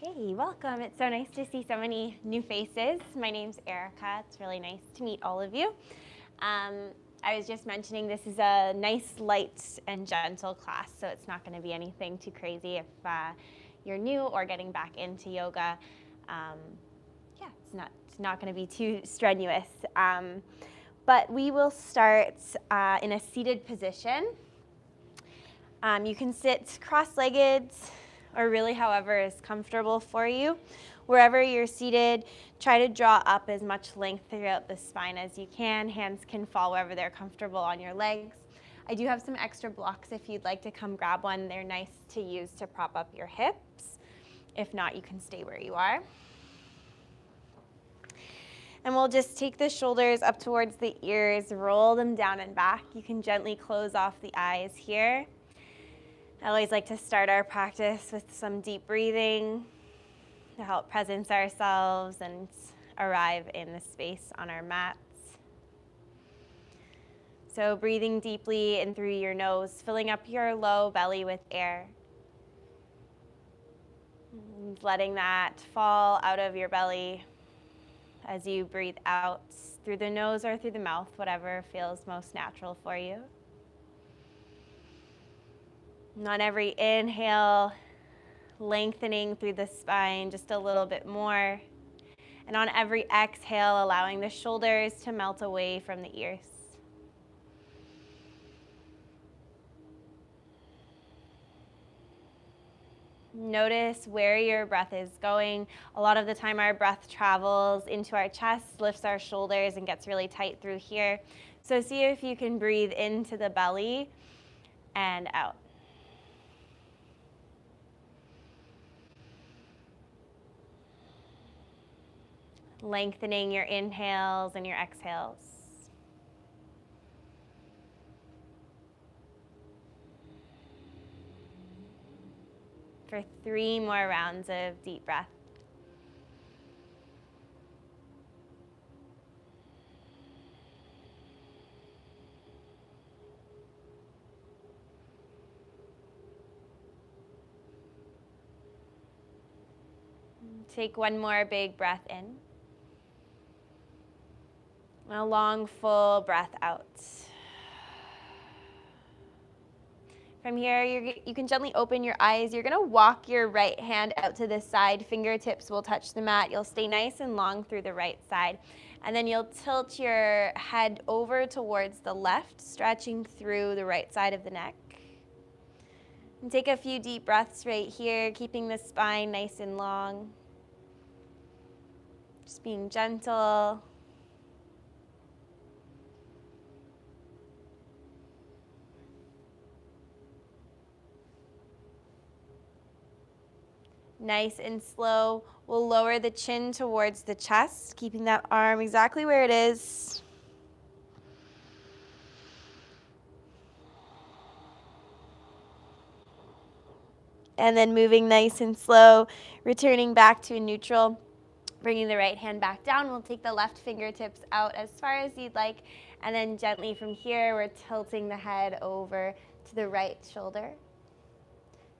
Hey, welcome. It's so nice to see so many new faces. My name's Erica. It's really nice to meet all of you. I was just mentioning this is a nice, light, and gentle class, so it's not going to be anything too crazy if you're new or getting back into yoga. It's not going to be too strenuous. But we will start in a seated position. You can sit cross-legged or really however is comfortable for you. Wherever you're seated, try to draw up as much length throughout the spine as you can. Hands can fall wherever they're comfortable on your legs. I do have some extra blocks if you'd like to come grab one. They're nice to use to prop up your hips. If not, you can stay where you are. And we'll just take the shoulders up towards the ears, roll them down and back. You can gently close off the eyes here. I always like to start our practice with some deep breathing to help presence ourselves and arrive in the space on our mats. So breathing deeply in through your nose, filling up your low belly with air. And letting that fall out of your belly as you breathe out through the nose or through the mouth, whatever feels most natural for you. And on every inhale, lengthening through the spine just a little bit more. And on every exhale, allowing the shoulders to melt away from the ears. Notice where your breath is going. A lot of the time our breath travels into our chest, lifts our shoulders, and gets really tight through here. So see if you can breathe into the belly and out. Lengthening your inhales and your exhales. For 3 more rounds of deep breath. Take 1 more big breath in. And a long, full breath out. From here, you can gently open your eyes. You're going to walk your right hand out to the side. Fingertips will touch the mat. You'll stay nice and long through the right side. And then you'll tilt your head over towards the left, stretching through the right side of the neck. And take a few deep breaths right here, keeping the spine nice and long. Just being gentle. Nice and slow. We'll lower the chin towards the chest, keeping that arm exactly where it is. And then moving nice and slow, returning back to neutral. Bringing the right hand back down, we'll take the left fingertips out as far as you'd like, and then gently from here, we're tilting the head over to the right shoulder.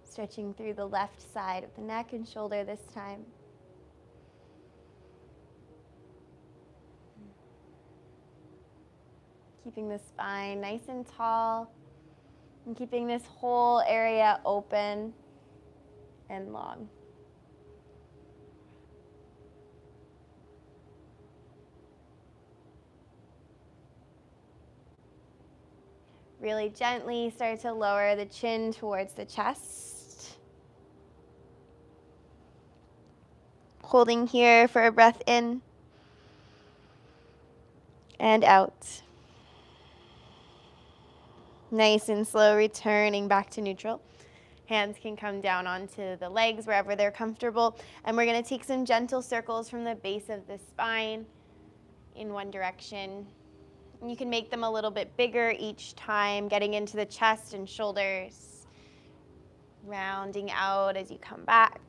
Stretching through the left side of the neck and shoulder this time. Keeping the spine nice and tall, and keeping this whole area open and long. Really gently start to lower the chin towards the chest. Holding here for a breath in and out. Nice and slow, returning back to neutral. Hands can come down onto the legs wherever they're comfortable. And we're going to take some gentle circles from the base of the spine in one direction. You can make them a little bit bigger each time, getting into the chest and shoulders, rounding out as you come back.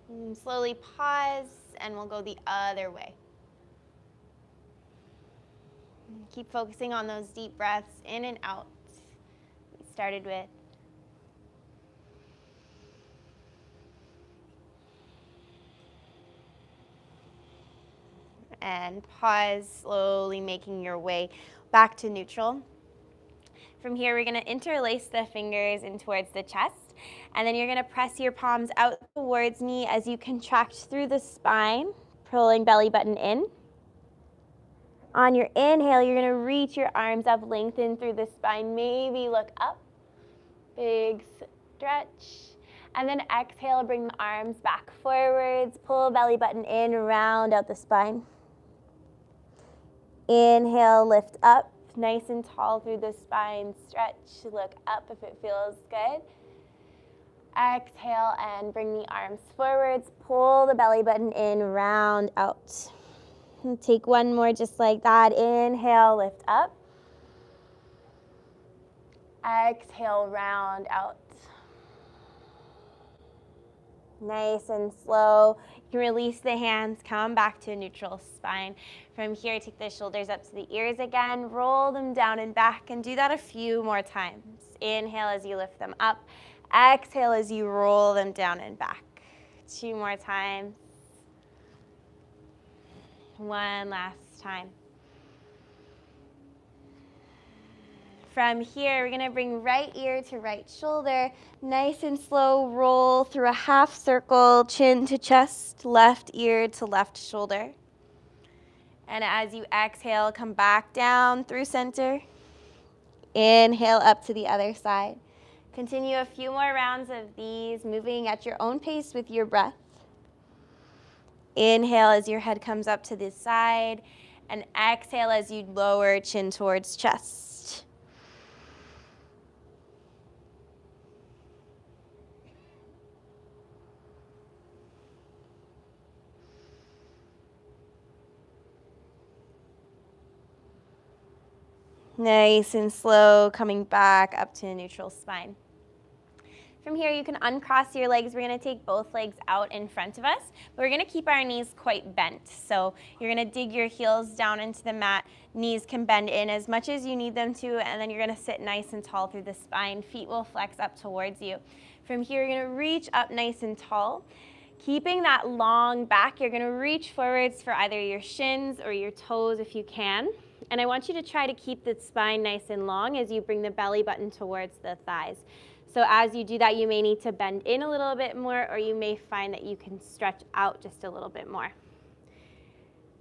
And slowly pause, and we'll go the other way. Keep focusing on those deep breaths in and out we started with. And pause, slowly making your way back to neutral. From here, we're going to interlace the fingers in towards the chest, and then you're going to press your palms out towards me as you contract through the spine, pulling belly button in. On your inhale, you're going to reach your arms up, lengthen through the spine, maybe look up, big stretch. And then exhale, bring the arms back forwards, pull belly button in, round out the spine. Inhale, lift up, nice and tall through the spine, stretch, look up if it feels good. Exhale and bring the arms forwards, pull the belly button in, round out. And take one more just like that. Inhale, lift up. Exhale, round out. Nice and slow. You can release the hands, come back to a neutral spine. From here, take the shoulders up to the ears again, roll them down and back, and do that a few more times. Inhale as you lift them up. Exhale as you roll them down and back. 2 more times. One last time. From here, we're gonna bring right ear to right shoulder. Nice and slow, roll through a half circle, chin to chest, left ear to left shoulder. And as you exhale, come back down through center. Inhale up to the other side. Continue a few more rounds of these, moving at your own pace with your breath. Inhale as your head comes up to the side, and exhale as you lower chin towards chest. Nice and slow, coming back up to a neutral spine. From here, you can uncross your legs. We're gonna take both legs out in front of us, but we're gonna keep our knees quite bent. So you're gonna dig your heels down into the mat. Knees can bend in as much as you need them to, and then you're gonna sit nice and tall through the spine. Feet will flex up towards you. From here, you're gonna reach up nice and tall. Keeping that long back, you're gonna reach forwards for either your shins or your toes if you can. And I want you to try to keep the spine nice and long as you bring the belly button towards the thighs. So as you do that, you may need to bend in a little bit more, or you may find that you can stretch out just a little bit more.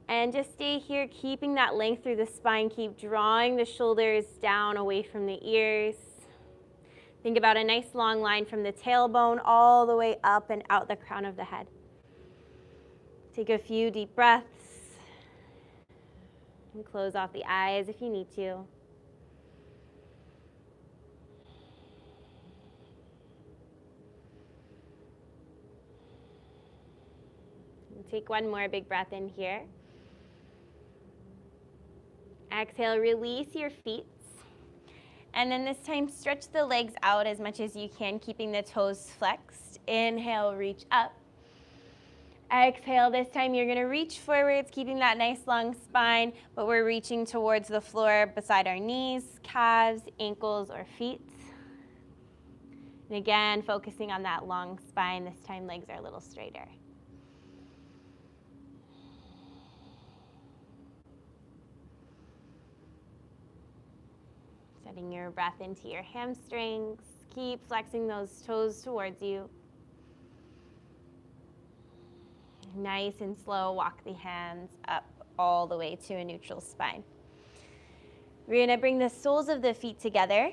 And just stay here, keeping that length through the spine. Keep drawing the shoulders down away from the ears. Think about a nice long line from the tailbone all the way up and out the crown of the head. Take a few deep breaths. And close off the eyes if you need to. And take one more big breath in here. Exhale, release your feet. And then this time, stretch the legs out as much as you can, keeping the toes flexed. Inhale, reach up. Exhale, this time you're gonna reach forwards, keeping that nice long spine, but we're reaching towards the floor beside our knees, calves, ankles, or feet. And again, focusing on that long spine. This time legs are a little straighter. Setting your breath into your hamstrings. Keep flexing those toes towards you. Nice and slow, walk the hands up all the way to a neutral spine. We're gonna bring the soles of the feet together,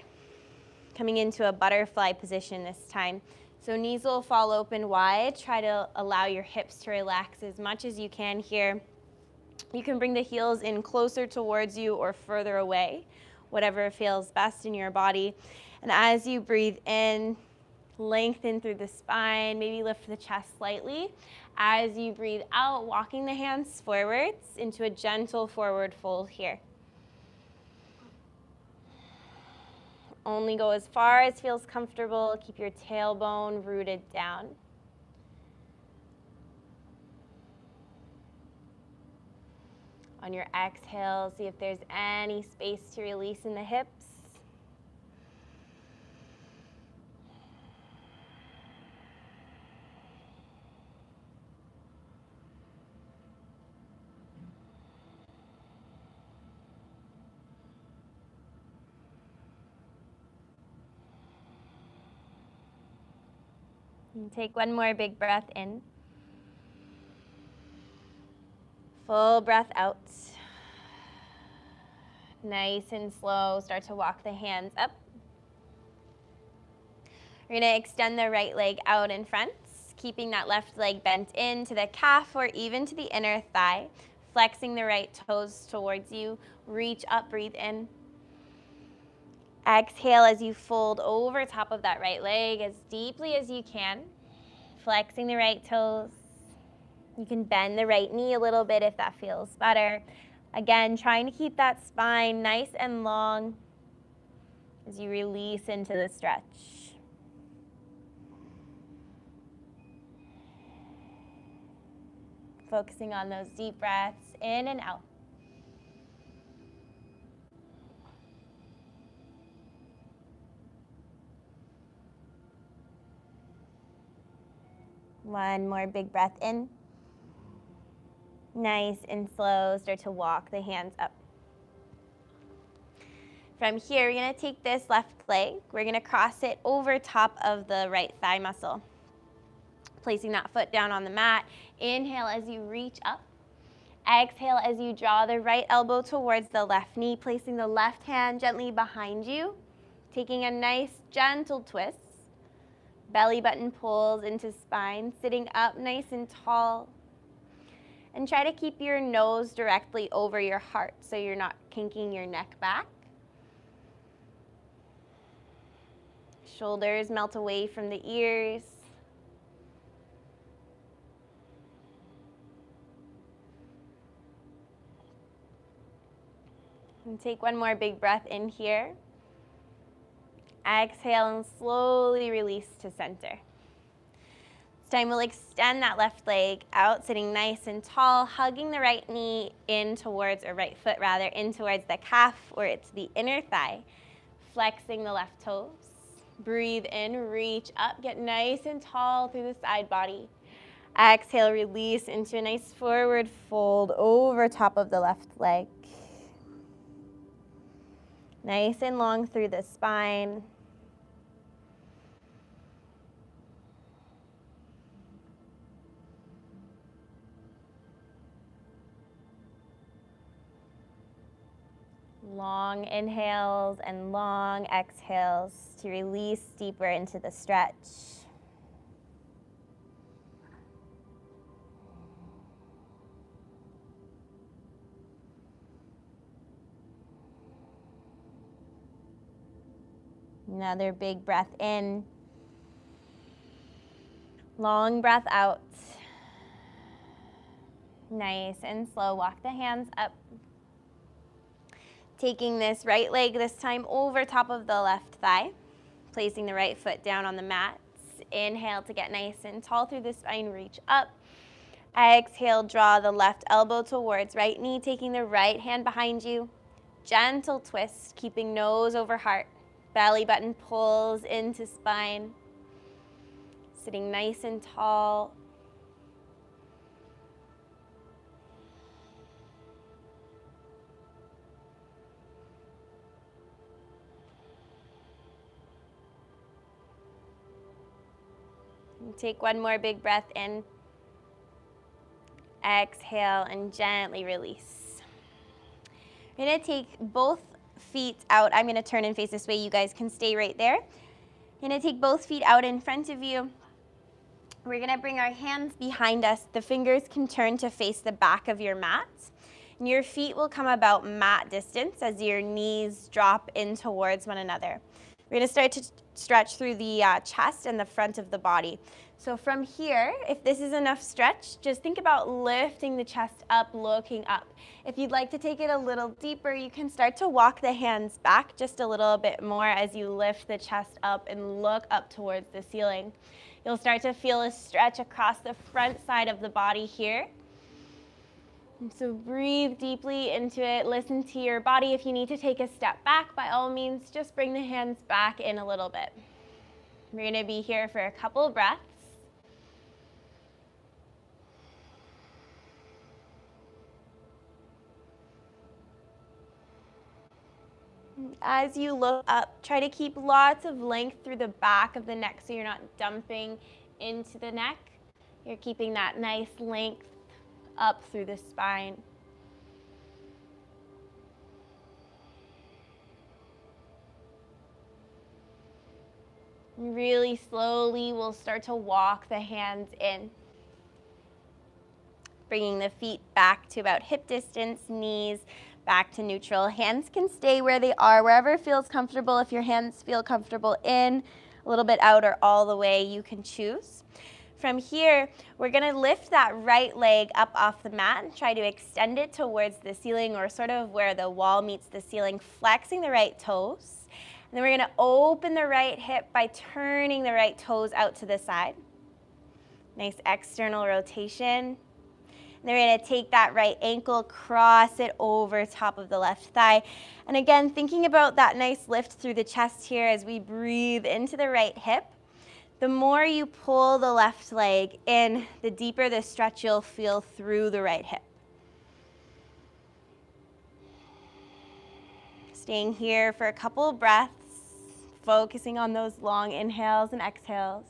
coming into a butterfly position this time. So knees will fall open wide. Try to allow your hips to relax as much as you can here. You can bring the heels in closer towards you or further away, whatever feels best in your body. And as you breathe in, lengthen through the spine, maybe lift the chest slightly. As you breathe out, walking the hands forwards into a gentle forward fold here. Only go as far as feels comfortable. Keep your tailbone rooted down. On your exhale, see if there's any space to release in the hips. And take one more big breath in. Full breath out. Nice and slow, start to walk the hands up. We're going to extend the right leg out in front, keeping that left leg bent into the calf or even to the inner thigh. Flexing the right toes towards you. Reach up, breathe in. Exhale as you fold over top of that right leg as deeply as you can. Flexing the right toes. You can bend the right knee a little bit if that feels better. Again, trying to keep that spine nice and long as you release into the stretch. Focusing on those deep breaths in and out. One more big breath in. Nice and slow, start to walk the hands up. From here, we're going to take this left leg. We're going to cross it over top of the right thigh muscle. Placing that foot down on the mat. Inhale as you reach up. Exhale as you draw the right elbow towards the left knee, placing the left hand gently behind you. Taking a nice gentle twist. Belly button pulls into spine, sitting up nice and tall. And try to keep your nose directly over your heart so you're not kinking your neck back. Shoulders melt away from the ears. And take one more big breath in here. Exhale and slowly release to center. This time we'll extend that left leg out, sitting nice and tall, hugging the right knee in towards, or right foot rather, in towards the calf or it's the inner thigh. Flexing the left toes. Breathe in, reach up, get nice and tall through the side body. Exhale, release into a nice forward fold over top of the left leg. Nice and long through the spine. Long inhales and long exhales to release deeper into the stretch. Another big breath in. Long breath out. Nice and slow. Walk the hands up. Taking this right leg this time over top of the left thigh. Placing the right foot down on the mat. Inhale to get nice and tall through the spine. Reach up. Exhale, draw the left elbow towards right knee. Taking the right hand behind you. Gentle twist, keeping nose over heart. Belly button pulls into spine. Sitting nice and tall. And take one more big breath in. Exhale and gently release. We're going to take both feet out. I'm going to turn and face this way. You guys can stay right there. You're going to take both feet out in front of you. We're going to bring our hands behind us. The fingers can turn to face the back of your mat. And your feet will come about mat distance as your knees drop in towards one another. We're going to start to stretch through the chest and the front of the body. So from here, if this is enough stretch, just think about lifting the chest up, looking up. If you'd like to take it a little deeper, you can start to walk the hands back just a little bit more as you lift the chest up and look up towards the ceiling. You'll start to feel a stretch across the front side of the body here. So breathe deeply into it. Listen to your body. If you need to take a step back, by all means, just bring the hands back in a little bit. We're going to be here for a couple of breaths. As you look up, try to keep lots of length through the back of the neck so you're not dumping into the neck. You're keeping that nice length up through the spine. Really slowly, we'll start to walk the hands in. Bringing the feet back to about hip distance, knees back to neutral. Hands can stay where they are, wherever feels comfortable. If your hands feel comfortable in, a little bit out, or all the way, you can choose. From here, we're gonna lift that right leg up off the mat and try to extend it towards the ceiling, or sort of where the wall meets the ceiling, flexing the right toes. And then we're gonna open the right hip by turning the right toes out to the side. Nice external rotation. And then we're gonna take that right ankle, cross it over top of the left thigh. And again, thinking about that nice lift through the chest here as we breathe into the right hip. The more you pull the left leg in, the deeper the stretch you'll feel through the right hip. Staying here for a couple of breaths, focusing on those long inhales and exhales.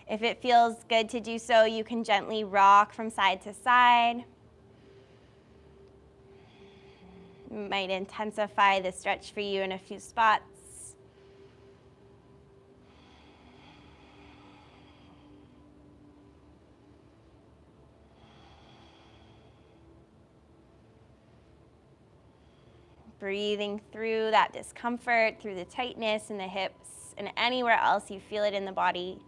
If it feels good to do so, you can gently rock from side to side. It might intensify the stretch for you in a few spots. Breathing through that discomfort, through the tightness in the hips, and anywhere else you feel it in the body.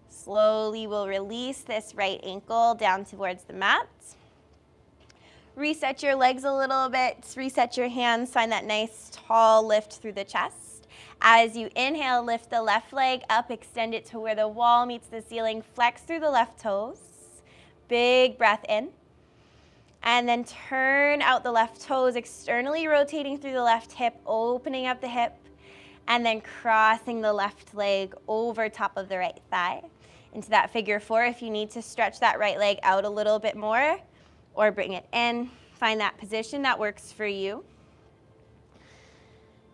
Slowly, we'll release this right ankle down towards the mat. Reset your legs a little bit, reset your hands, find that nice tall lift through the chest. As you inhale, lift the left leg up, extend it to where the wall meets the ceiling, flex through the left toes. Big breath in. And then turn out the left toes, externally rotating through the left hip, opening up the hip, and then crossing the left leg over top of the right thigh into that figure four. If you need to stretch that right leg out a little bit more or bring it in, find that position that works for you.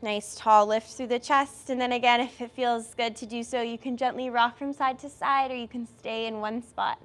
Nice tall lift through the chest, and then again, if it feels good to do so, you can gently rock from side to side, or you can stay in one spot.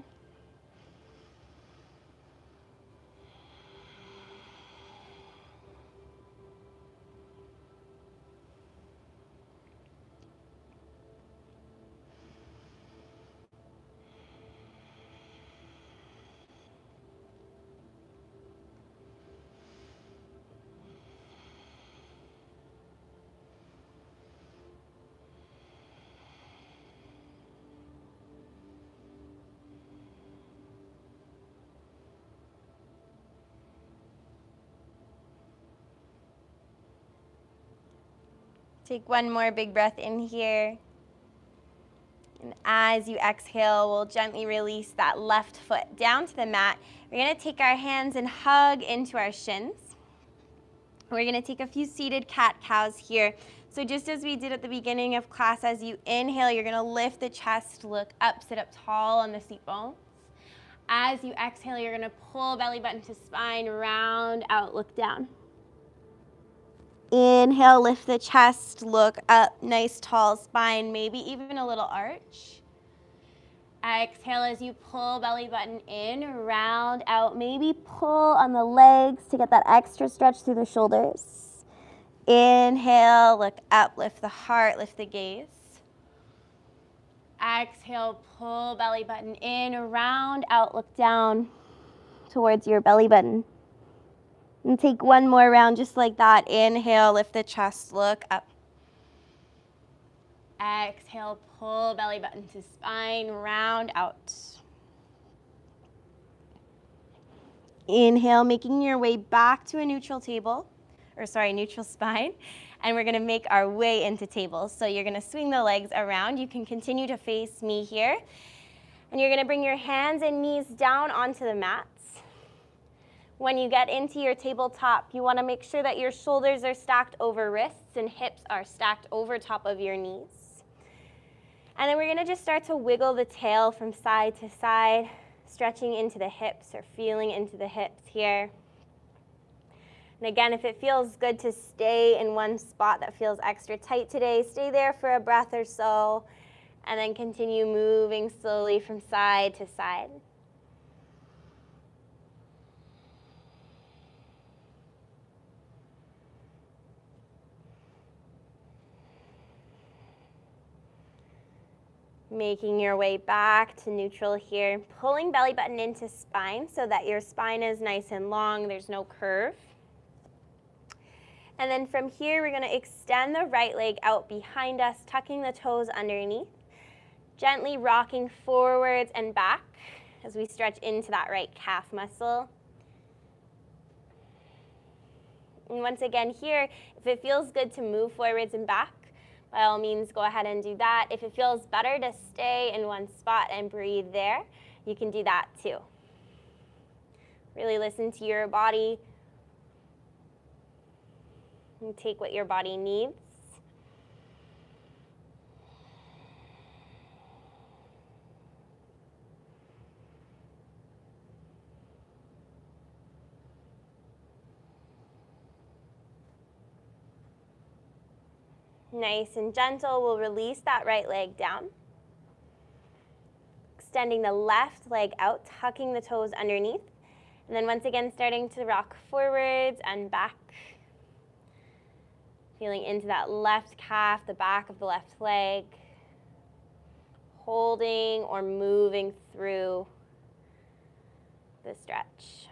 Take one more big breath in here. And as you exhale, we'll gently release that left foot down to the mat. We're gonna take our hands and hug into our shins. We're gonna take a few seated cat-cows here. So just as we did at the beginning of class, as you inhale, you're gonna lift the chest, look up, sit up tall on the seat bones. As you exhale, you're gonna pull belly button to spine, round out, look down. Inhale, lift the chest, look up, nice tall spine, maybe even a little arch. Exhale as you pull belly button in, round out, maybe pull on the legs to get that extra stretch through the shoulders. Inhale, look up, lift the heart, lift the gaze. Exhale, pull belly button in, round out, look down towards your belly button. And take one more round just like that. Inhale, lift the chest, look up. Exhale, pull belly button to spine, round out. Inhale, making your way back to a neutral table. neutral spine, and we're gonna make our way into tables. So you're gonna swing the legs around. You can continue to face me here, and you're gonna bring your hands and knees down onto the mats. When you get into your tabletop, you wanna make sure that your shoulders are stacked over wrists and hips are stacked over top of your knees. And then we're gonna just start to wiggle the tail from side to side, stretching into the hips or feeling into the hips here. And again, if it feels good to stay in one spot that feels extra tight today, stay there for a breath or so, and then continue moving slowly from side to side. Making your way back to neutral here, pulling belly button into spine so that your spine is nice and long, there's no curve. And then from here, we're gonna extend the right leg out behind us, tucking the toes underneath, gently rocking forwards and back as we stretch into that right calf muscle. And once again here, if it feels good to move forwards and back, by all means, go ahead and do that. If it feels better to stay in one spot and breathe there, you can do that too. Really listen to your body and take what your body needs. Nice and gentle, we'll release that right leg down. Extending the left leg out, tucking the toes underneath. And then once again, starting to rock forwards and back. Feeling into that left calf, the back of the left leg. Holding or moving through the stretch.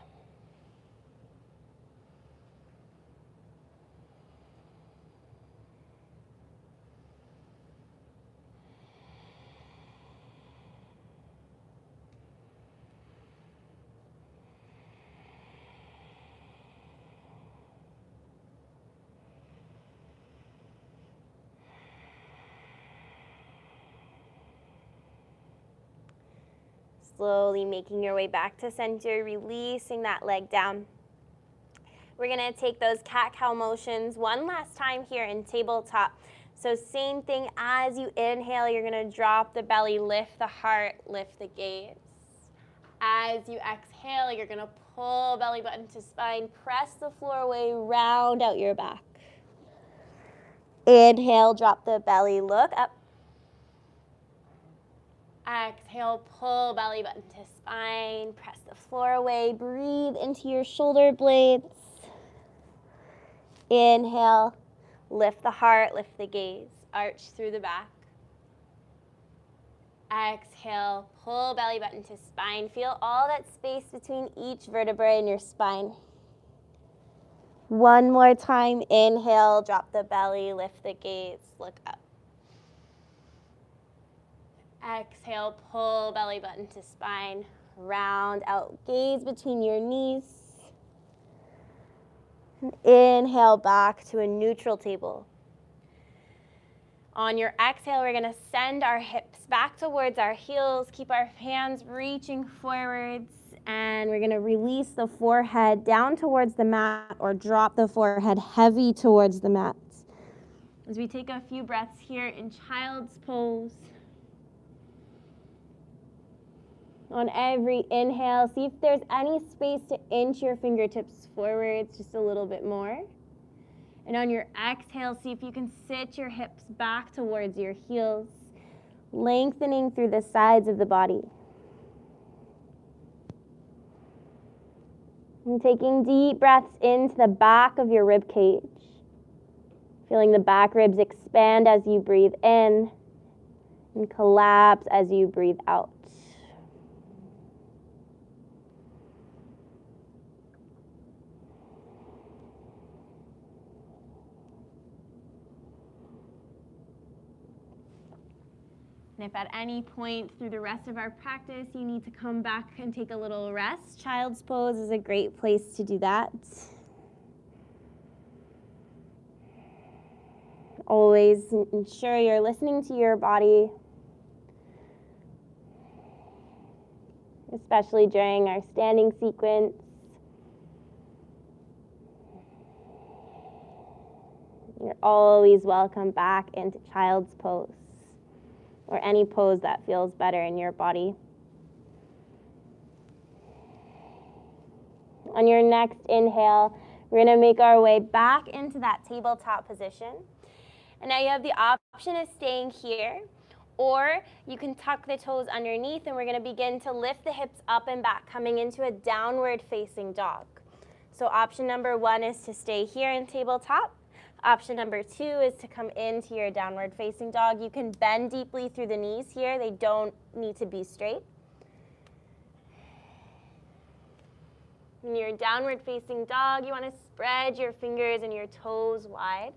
Slowly making your way back to center, releasing that leg down. We're gonna take those cat-cow motions one last time here in tabletop. So same thing, as you inhale, you're gonna drop the belly, lift the heart, lift the gaze. As you exhale, you're gonna pull belly button to spine, press the floor away, round out your back. Inhale, drop the belly, look up. Exhale, pull belly button to spine, press the floor away, breathe into your shoulder blades. Inhale, lift the heart, lift the gaze, arch through the back. Exhale, pull belly button to spine. Feel all that space between each vertebrae in your spine. One more time, inhale, drop the belly, lift the gaze, look up. Exhale, pull belly button to spine, round out, gaze between your knees. Inhale back to a neutral table. On your exhale, we're gonna send our hips back towards our heels, keep our hands reaching forwards, and we're gonna release the forehead down towards the mat or drop the forehead heavy towards the mat. As we take a few breaths here in child's pose. On every inhale, see if there's any space to inch your fingertips forwards just a little bit more. And on your exhale, see if you can sit your hips back towards your heels, lengthening through the sides of the body. And taking deep breaths into the back of your rib cage. Feeling the back ribs expand as you breathe in and collapse as you breathe out. And if at any point through the rest of our practice you need to come back and take a little rest, child's pose is a great place to do that. Always ensure you're listening to your body, especially during our standing sequence. You're always welcome back into child's pose or any pose that feels better in your body. On your next inhale, we're going to make our way back into that tabletop position. And now you have the option of staying here, or you can tuck the toes underneath, and we're going to begin to lift the hips up and back, coming into a downward facing dog. So option number 1 is to stay here in tabletop. Option number 2 is to come into your downward facing dog. You can bend deeply through the knees here. They don't need to be straight. In your downward facing dog, you want to spread your fingers and your toes wide.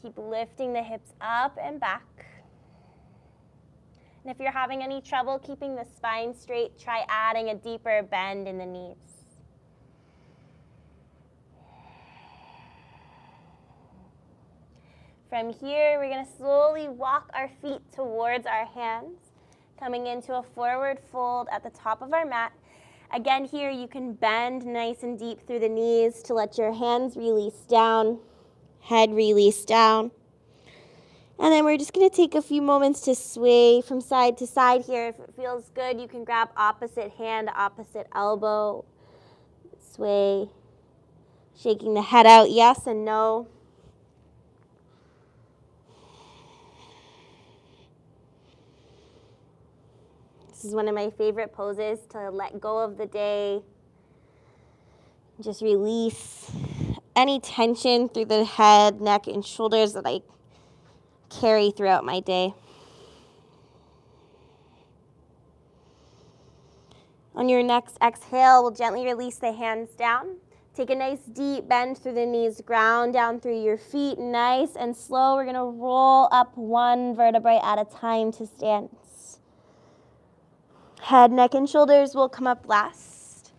Keep lifting the hips up and back. And if you're having any trouble keeping the spine straight, try adding a deeper bend in the knees. From here, we're going to slowly walk our feet towards our hands, coming into a forward fold at the top of our mat. Again, here you can bend nice and deep through the knees to let your hands release down, head release down. And then we're just going to take a few moments to sway from side to side here. If it feels good, you can grab opposite hand, opposite elbow. Sway, shaking the head out, yes and no. This is one of my favorite poses to let go of the day. Just release any tension through the head, neck, and shoulders that I carry throughout my day. On your next exhale, we'll gently release the hands down. Take a nice deep bend through the knees, ground down through your feet, nice and slow. We're going to roll up one vertebrae at a time to stand. Head, neck, and shoulders will come up last.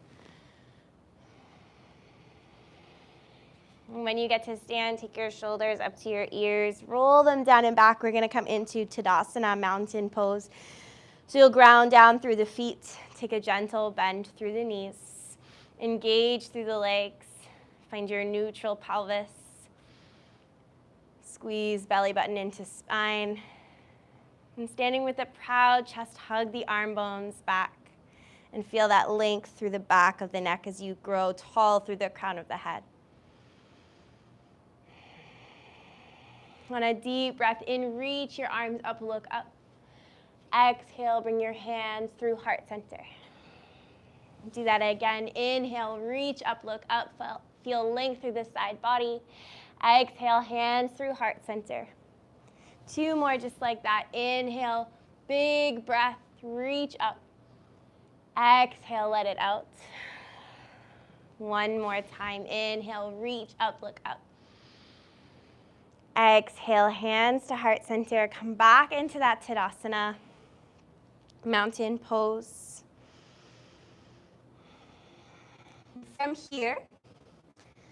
And when you get to stand, take your shoulders up to your ears, roll them down and back. We're going to come into Tadasana, mountain pose. So you'll ground down through the feet, take a gentle bend through the knees, engage through the legs, find your neutral pelvis, squeeze belly button into spine. And standing with a proud chest, hug the arm bones back and feel that length through the back of the neck as you grow tall through the crown of the head. On a deep breath in, reach your arms up, look up. Exhale, bring your hands through heart center. Do that again. Inhale, reach up, look up, feel length through the side body. Exhale, hands through heart center. 2 more just like that. Inhale, big breath, reach up. Exhale, let it out. 1 more time. Inhale, reach up, look up. Exhale, hands to heart center. Come back into that Tadasana, mountain pose. From here,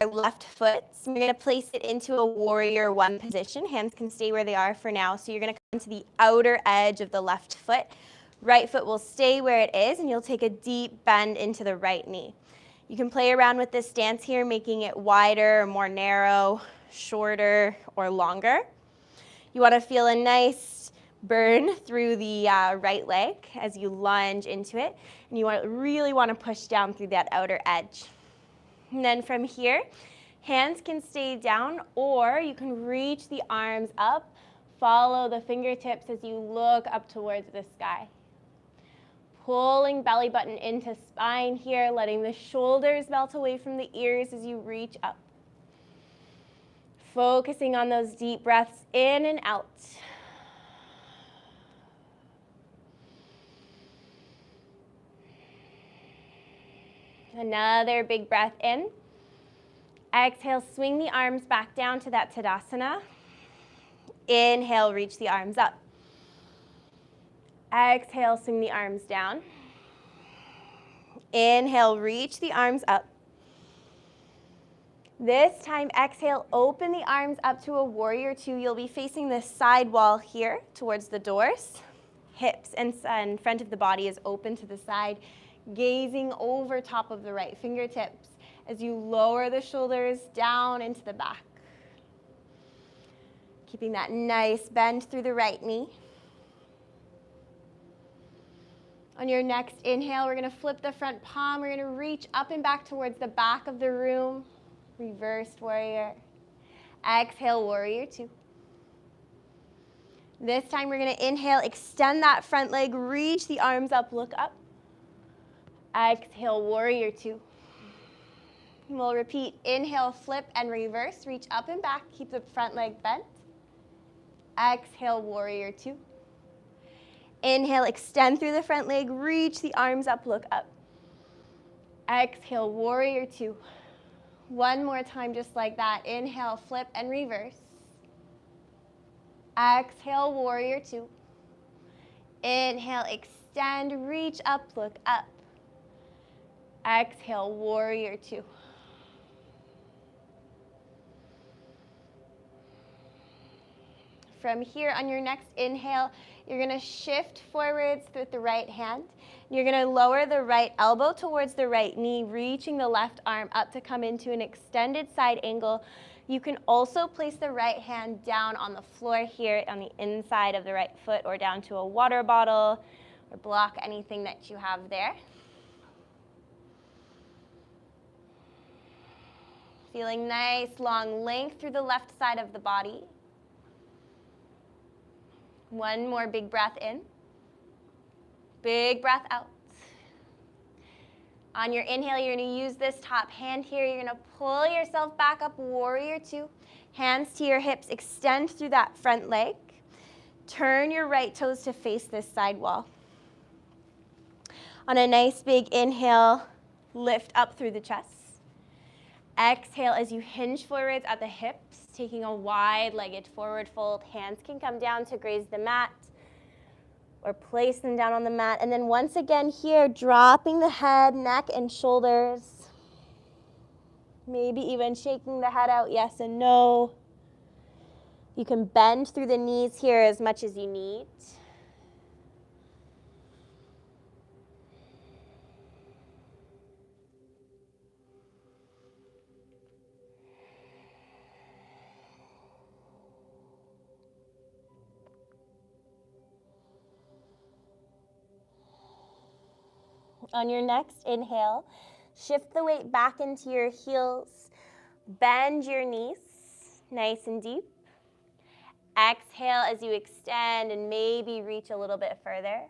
our left foot, so you're going to place it into a warrior 1 position. Hands can stay where they are for now. So you're going to come to the outer edge of the left foot. Right foot will stay where it is, and you'll take a deep bend into the right knee. You can play around with this stance here, making it wider or more narrow, shorter or longer. You want to feel a nice burn through the right leg as you lunge into it. And you really want to push down through that outer edge. And then from here, hands can stay down, or you can reach the arms up. Follow the fingertips as you look up towards the sky. Pulling belly button into spine here, letting the shoulders melt away from the ears as you reach up. Focusing on those deep breaths in and out. Another big breath in. Exhale, swing the arms back down to that Tadasana. Inhale, reach the arms up. Exhale, swing the arms down. Inhale, reach the arms up. This time, exhale, open the arms up to a warrior two. You'll be facing the side wall here towards the doors. Hips and front of the body is open to the side, gazing over top of the right fingertips as you lower the shoulders down into the back. Keeping that nice bend through the right knee. On your next inhale, we're going to flip the front palm. We're going to reach up and back towards the back of the room. Reversed warrior. Exhale, warrior two. This time we're going to inhale, extend that front leg, reach the arms up, look up. Exhale, warrior two. We'll repeat, inhale, flip and reverse, reach up and back, keep the front leg bent. Exhale, warrior two. Inhale, extend through the front leg, reach the arms up, look up. Exhale, warrior two. One more time, just like that. Inhale, flip and reverse. Exhale, warrior two. Inhale, extend, reach up, look up. Exhale, warrior two. From here, on your next inhale, you're going to shift forwards with the right hand. You're going to lower the right elbow towards the right knee, reaching the left arm up to come into an extended side angle. You can also place the right hand down on the floor here on the inside of the right foot or down to a water bottle or block anything that you have there. Feeling nice, long length through the left side of the body. One more big breath in. Big breath out. On your inhale, you're going to use this top hand here. You're going to pull yourself back up, warrior two. Hands to your hips, extend through that front leg. Turn your right toes to face this side wall. On a nice big inhale, lift up through the chest. Exhale as you hinge forwards at the hips, taking a wide-legged forward fold. Hands can come down to graze the mat or place them down on the mat. And then once again here, dropping the head, neck, and shoulders. Maybe even shaking the head out, yes and no. You can bend through the knees here as much as you need. On your next inhale, shift the weight back into your heels. Bend your knees nice and deep. Exhale as you extend and maybe reach a little bit further.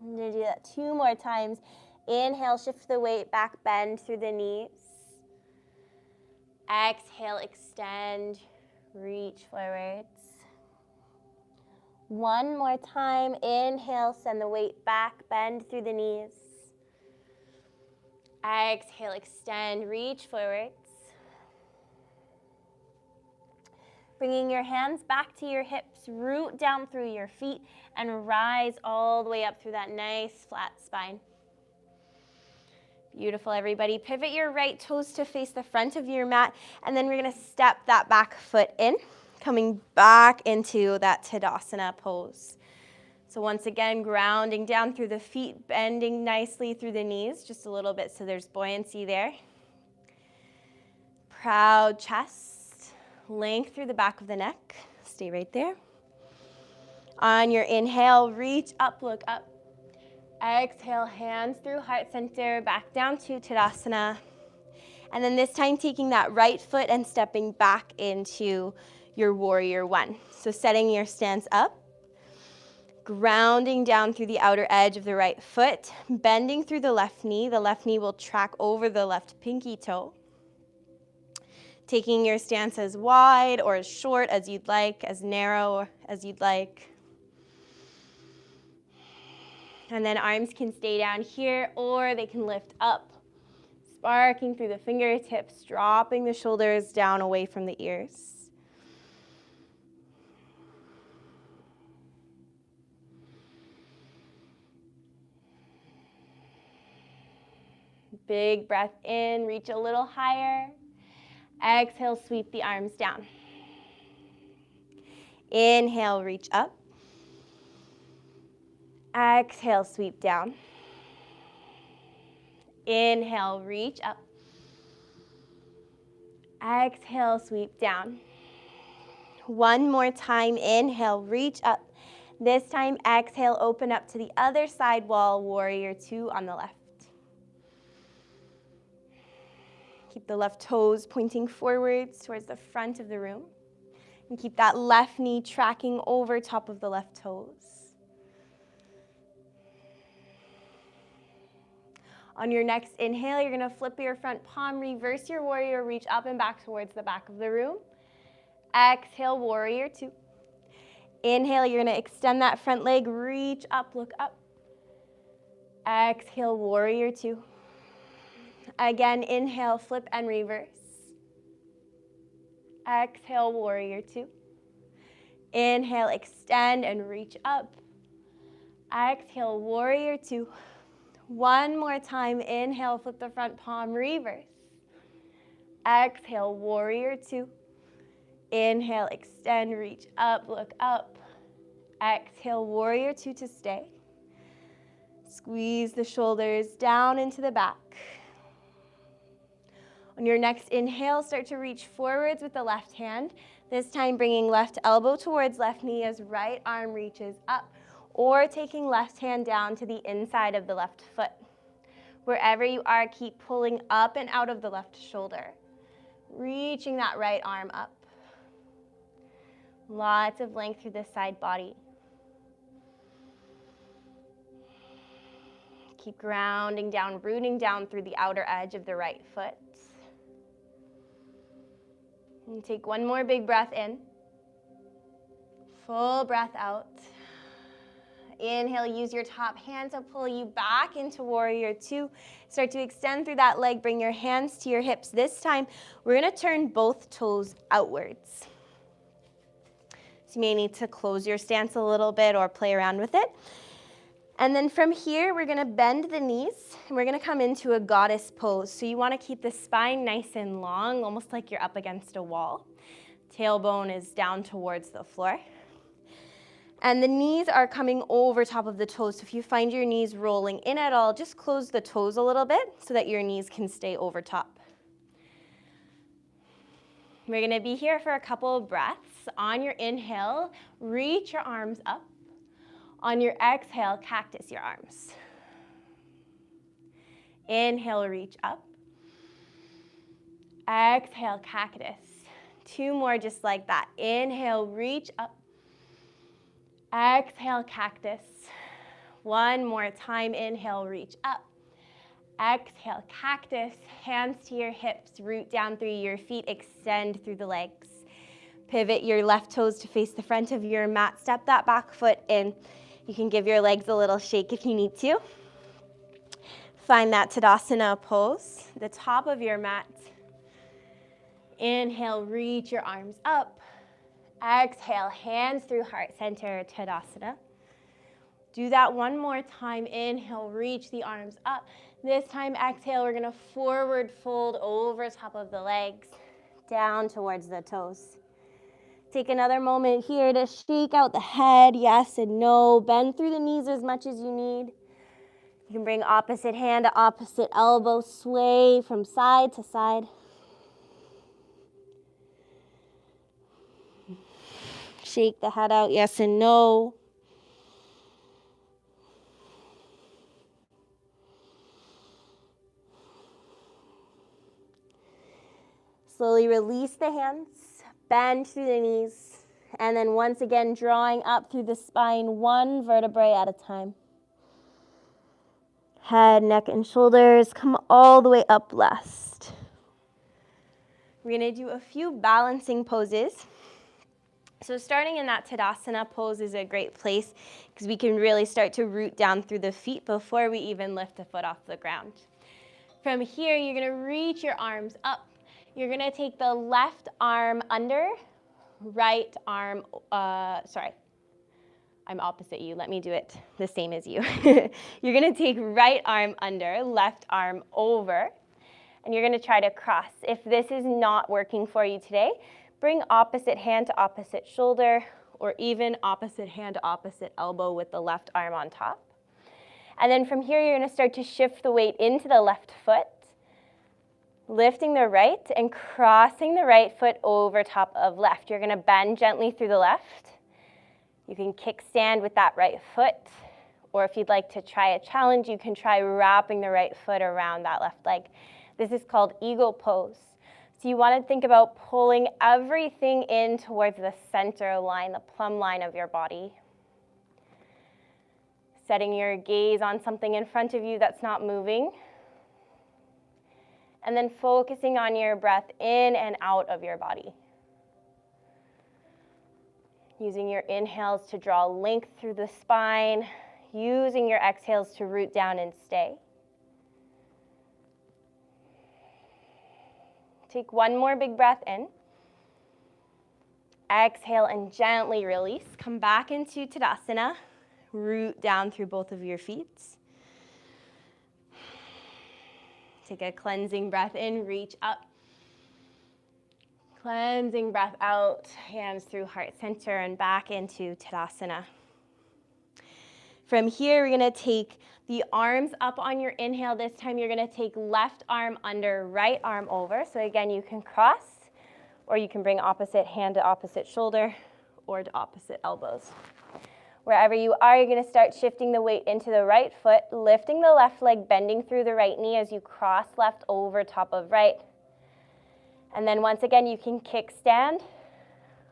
I'm going to do that 2 more times. Inhale, shift the weight back, bend through the knees. Exhale, extend, reach forwards. One more time. Inhale, send the weight back, bend through the knees. Exhale, extend, reach forwards. Bringing your hands back to your hips, root down through your feet, and rise all the way up through that nice flat spine. Beautiful, everybody. Pivot your right toes to face the front of your mat, and then we're going to step that back foot in, coming back into that Tadasana pose. So once again, grounding down through the feet, bending nicely through the knees, just a little bit so there's buoyancy there. Proud chest, length through the back of the neck. Stay right there. On your inhale, reach up, look up. Exhale, hands through heart center, back down to Tadasana. And then this time taking that right foot and stepping back into your warrior one. So setting your stance up, grounding down through the outer edge of the right foot, bending through the left knee. The left knee will track over the left pinky toe. Taking your stance as wide or as short as you'd like, as narrow as you'd like. And then arms can stay down here or they can lift up, sparking through the fingertips, dropping the shoulders down away from the ears. Big breath in, reach a little higher. Exhale, sweep the arms down. Inhale, reach up. Exhale, sweep down. Inhale, reach up. Exhale, sweep down. One more time, inhale, reach up. This time, exhale, open up to the other side wall, warrior two on the left. Keep the left toes pointing forwards towards the front of the room. And keep that left knee tracking over top of the left toes. On your next inhale, you're gonna flip your front palm, reverse your warrior, reach up and back towards the back of the room. Exhale, warrior two. Inhale, you're gonna extend that front leg, reach up, look up. Exhale, warrior two. Again, inhale, flip and reverse. Exhale, warrior two. Inhale, extend and reach up. Exhale, warrior two. One more time, inhale, flip the front palm, reverse. Exhale, warrior two. Inhale, extend, reach up, look up. Exhale, warrior two to stay. Squeeze the shoulders down into the back. On your next inhale, start to reach forwards with the left hand. This time bringing left elbow towards left knee as right arm reaches up, or taking left hand down to the inside of the left foot. Wherever you are, keep pulling up and out of the left shoulder, reaching that right arm up. Lots of length through the side body. Keep grounding down, rooting down through the outer edge of the right foot. And take one more big breath in. Full breath out. Inhale, use your top hand to pull you back into warrior two. Start to extend through that leg. Bring your hands to your hips. This time, we're gonna turn both toes outwards. So you may need to close your stance a little bit or play around with it. And then from here, we're gonna bend the knees, and we're gonna come into a goddess pose. So you wanna keep the spine nice and long, almost like you're up against a wall. Tailbone is down towards the floor. And the knees are coming over top of the toes. So if you find your knees rolling in at all, just close the toes a little bit so that your knees can stay over top. We're gonna be here for a couple of breaths. On your inhale, reach your arms up. On your exhale, cactus your arms. Inhale, reach up. Exhale, cactus. Two more just like that. Inhale, reach up. Exhale, cactus. One more time. Inhale, reach up. Exhale, cactus. Hands to your hips. Root down through your feet. Extend through the legs. Pivot your left toes to face the front of your mat. Step that back foot in. You can give your legs a little shake if you need to. Find that Tadasana pose, the top of your mat. Inhale, reach your arms up. Exhale, hands through heart center, Tadasana. Do that one more time. Inhale, reach the arms up. This time, exhale, we're gonna forward fold over top of the legs, down towards the toes. Take another moment here to shake out the head, yes and no. Bend through the knees as much as you need. You can bring opposite hand to opposite elbow, sway from side to side. Shake the head out, yes and no. Slowly release the hands. Bend through the knees, and then once again drawing up through the spine, one vertebrae at a time. Head, neck, and shoulders come all the way up last. We're gonna do a few balancing poses. So starting in that Tadasana pose is a great place because we can really start to root down through the feet before we even lift a foot off the ground. From here, you're gonna reach your arms up. You're gonna take the left arm under, right arm, I'm opposite you. Let me do it the same as you. You're going to take right arm under, left arm over, and you're going to try to cross. If this is not working for you today, bring opposite hand to opposite shoulder, or even opposite hand to opposite elbow with the left arm on top. And then from here, you're going to start to shift the weight into the left foot, lifting the right and crossing the right foot over top of left. You're going to bend gently through the left. You can kickstand with that right foot, or if you'd like to try a challenge, you can try wrapping the right foot around that left leg. This is called eagle pose. So you want to think about pulling everything in towards the center line, the plumb line of your body. Setting your gaze on something in front of you that's not moving. And then focusing on your breath in and out of your body. Using your inhales to draw length through the spine, using your exhales to root down and stay. Take one more big breath in. Exhale and gently release. Come back into Tadasana. Root down through both of your feet. Take a cleansing breath in, reach up. Cleansing breath out, hands through heart center and back into Tadasana. From here, we're going to take the arms up on your inhale. This time you're going to take left arm under, right arm over. So again, you can cross, or you can bring opposite hand to opposite shoulder, or to opposite elbows. Wherever you are, you're going to start shifting the weight into the right foot, lifting the left leg, bending through the right knee as you cross left over top of right. And then once again, you can kickstand,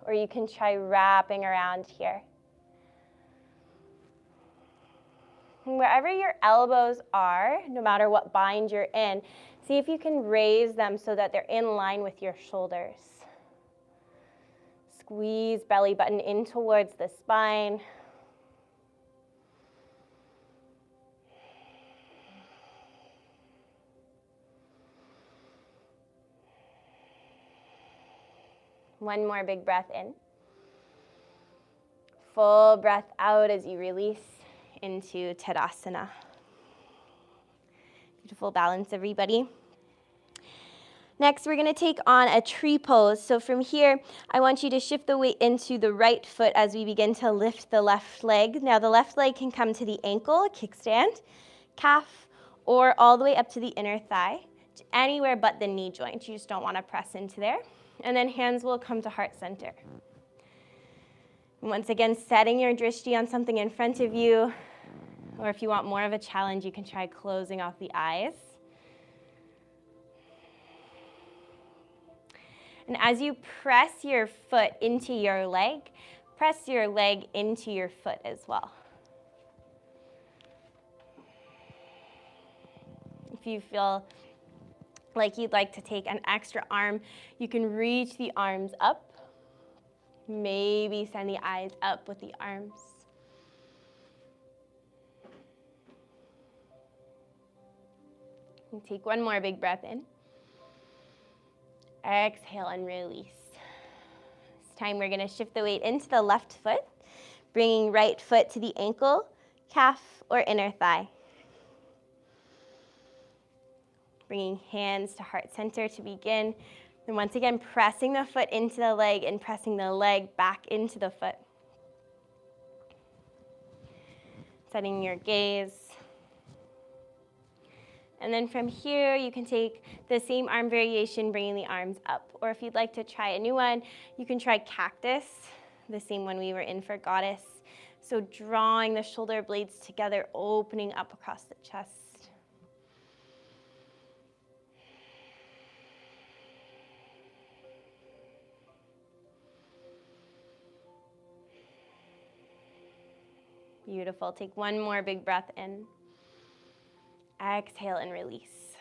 or you can try wrapping around here. And wherever your elbows are, no matter what bind you're in, see if you can raise them so that they're in line with your shoulders. Squeeze belly button in towards the spine. One more big breath in. Full breath out as you release into Tadasana. Beautiful balance, everybody. Next, we're going to take on a tree pose. So from here, I want you to shift the weight into the right foot as we begin to lift the left leg. Now, the left leg can come to the ankle, kickstand, calf, or all the way up to the inner thigh, anywhere but the knee joint. You just don't want to press into there. And then hands will come to heart center. And once again, setting your drishti on something in front of you, or if you want more of a challenge, you can try closing off the eyes. And as you press your foot into your leg, press your leg into your foot as well. If you feel like you'd like to take an extra arm, you can reach the arms up. Maybe send the eyes up with the arms. And take one more big breath in. Exhale and release. This time we're going to shift the weight into the left foot, bringing right foot to the ankle, calf, or inner thigh. Bringing hands to heart center to begin. And once again, pressing the foot into the leg and pressing the leg back into the foot. Setting your gaze. And then from here, you can take the same arm variation, bringing the arms up. Or if you'd like to try a new one, you can try cactus, the same one we were in for goddess. So drawing the shoulder blades together, opening up across the chest. Beautiful. Take one more big breath in. Exhale and release.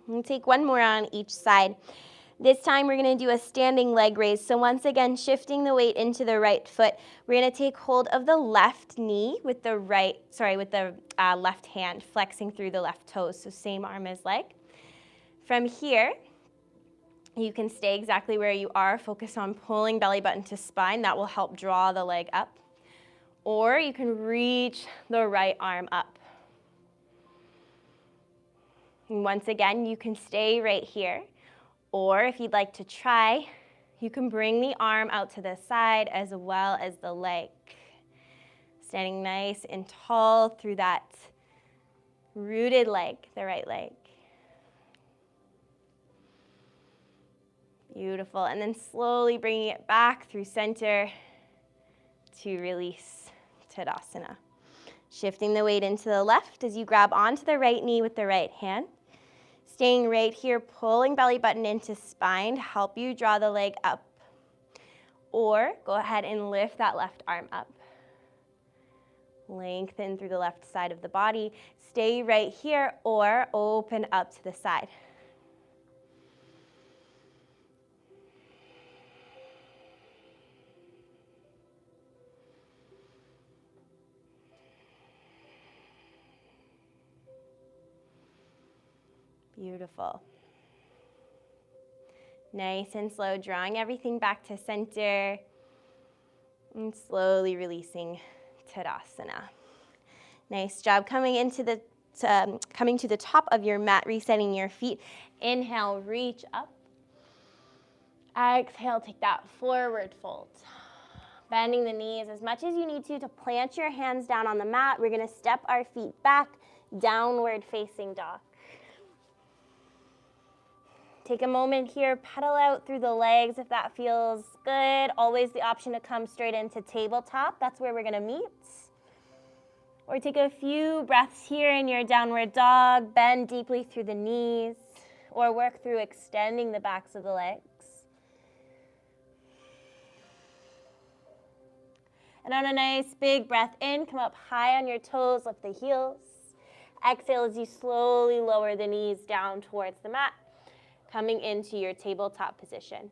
And take one more on each side. This time we're going to do a standing leg raise. So once again, shifting the weight into the right foot. We're going to take hold of the left knee with the left hand, flexing through the left toes. So same arm as leg. From here, You can stay exactly where you are. Focus on pulling belly button to spine. That will help draw the leg up. Or you can reach the right arm up. And once again, you can stay right here. Or if you'd like to try, you can bring the arm out to the side as well as the leg. Standing nice and tall through that rooted leg, the right leg. Beautiful. And then slowly bringing it back through center to release Tadasana. Shifting the weight into the left as you grab onto the right knee with the right hand. Staying right here, pulling belly button into spine to help you draw the leg up. Or go ahead and lift that left arm up. Lengthen through the left side of the body. Stay right here or open up to the side. Beautiful. Nice and slow, drawing everything back to center and slowly releasing Tadasana. Nice job coming to the top of your mat, resetting your feet. Inhale, reach up. Exhale, take that forward fold. Bending the knees as much as you need to plant your hands down on the mat. We're going to step our feet back, downward facing dog. Take a moment here, pedal out through the legs if that feels good. Always the option to come straight into tabletop. That's where we're gonna meet. Or take a few breaths here in your downward dog. Bend deeply through the knees. Or work through extending the backs of the legs. And on a nice big breath in, come up high on your toes, lift the heels. Exhale as you slowly lower the knees down towards the mat, coming into your tabletop position.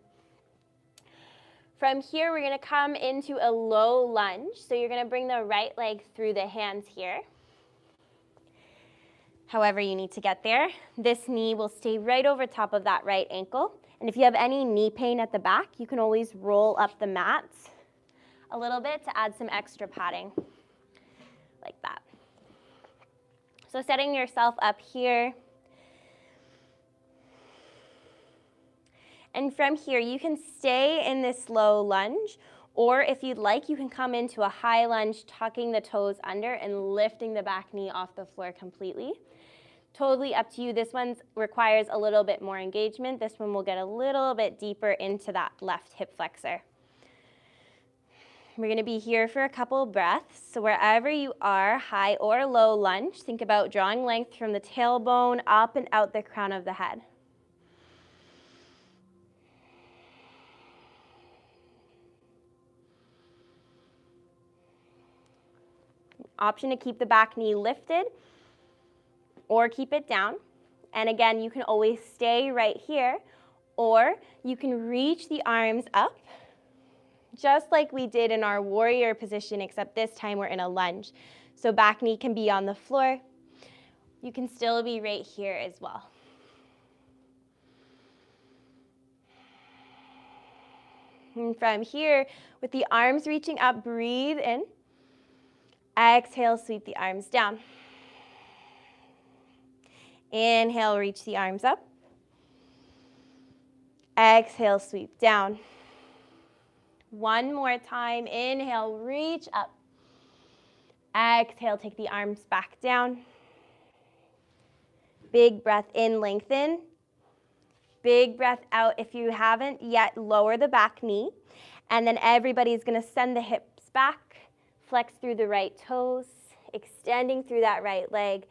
From here, we're gonna come into a low lunge. So you're gonna bring the right leg through the hands here. However you need to get there. This knee will stay right over top of that right ankle. And if you have any knee pain at the back, you can always roll up the mat a little bit to add some extra padding, like that. So setting yourself up here. And from here, you can stay in this low lunge, or if you'd like, you can come into a high lunge, tucking the toes under and lifting the back knee off the floor completely. Totally up to you. This one requires a little bit more engagement. This one will get a little bit deeper into that left hip flexor. We're gonna be here for a couple breaths. So wherever you are, high or low lunge, think about drawing length from the tailbone up and out the crown of the head. Option to keep the back knee lifted or keep it down. And again, you can always stay right here, or you can reach the arms up, just like we did in our warrior position, except this time we're in a lunge. So back knee can be on the floor. You can still be right here as well. And from here, with the arms reaching up, breathe in. Exhale, sweep the arms down. Inhale, reach the arms up. Exhale, sweep down. One more time. Inhale, reach up. Exhale, take the arms back down. Big breath in, lengthen. Big breath out. If you haven't yet, lower the back knee. And then everybody's gonna send the hips back. Flex through the right toes, extending through that right leg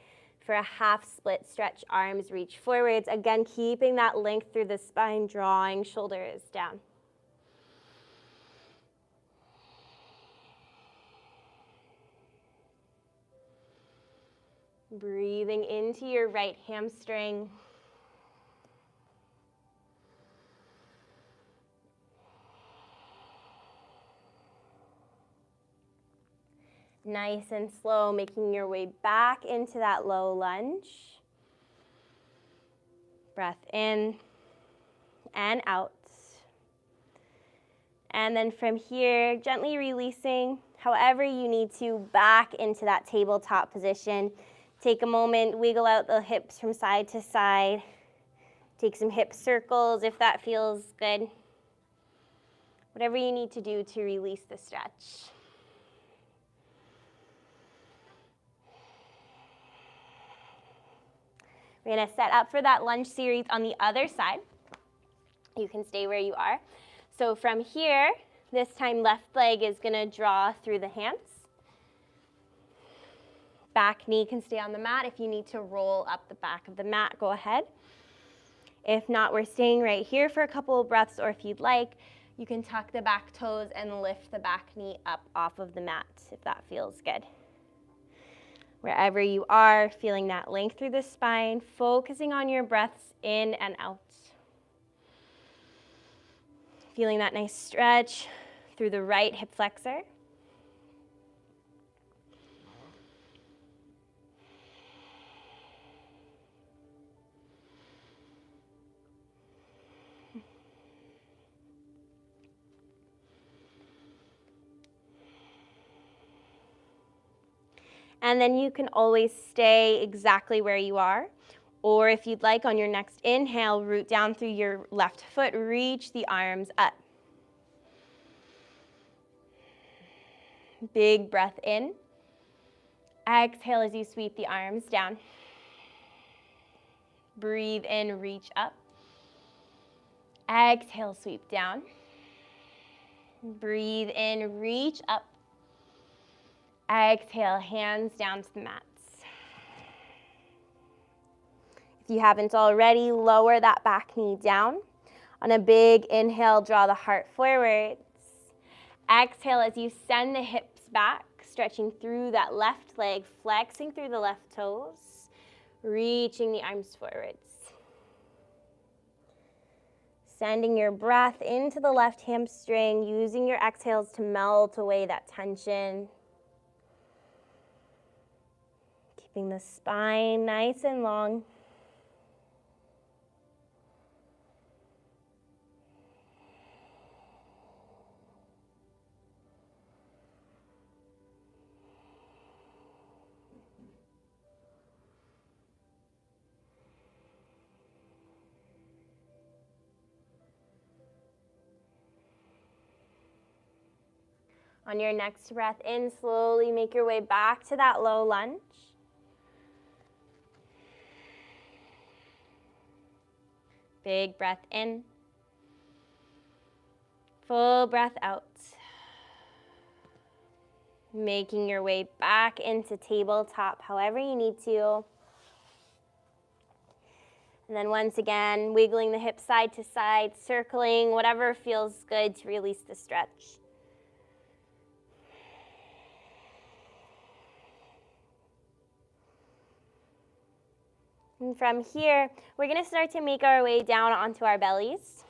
for a half split stretch. Arms reach forwards. Again, keeping that length through the spine, drawing shoulders down. Breathing into your right hamstring. Nice and slow, making your way back into that low lunge. Breath in. and out. And then from here, gently releasing however you need to back into that tabletop position. Take a moment, wiggle out the hips from side to side. Take some hip circles if that feels good. Whatever you need to do to release the stretch. We're gonna set up for that lunge series on the other side. You can stay where you are. So from here, this time left leg is gonna draw through the hands. Back knee can stay on the mat. If you need to roll up the back of the mat, go ahead. If not, we're staying right here for a couple of breaths, or if you'd like, you can tuck the back toes and lift the back knee up off of the mat if that feels good. Wherever you are, feeling that length through the spine, focusing on your breaths in and out. Feeling that nice stretch through the right hip flexor. And then you can always stay exactly where you are. Or if you'd like, on your next inhale, root down through your left foot, reach the arms up. Big breath in. Exhale as you sweep the arms down. Breathe in, reach up. Exhale, sweep down. Breathe in, reach up. Exhale, hands down to the mats. If you haven't already, lower that back knee down. On a big inhale, draw the heart forwards. Exhale as you send the hips back, stretching through that left leg, flexing through the left toes, reaching the arms forwards. Sending your breath into the left hamstring, using your exhales to melt away that tension. Keeping the spine nice and long. On your next breath in, slowly make your way back to that low lunge. Big breath in. Full breath out. Making your way back into tabletop however you need to. And then once again, wiggling the hips side to side, circling, whatever feels good to release the stretch. And from here, we're going to start to make our way down onto our bellies.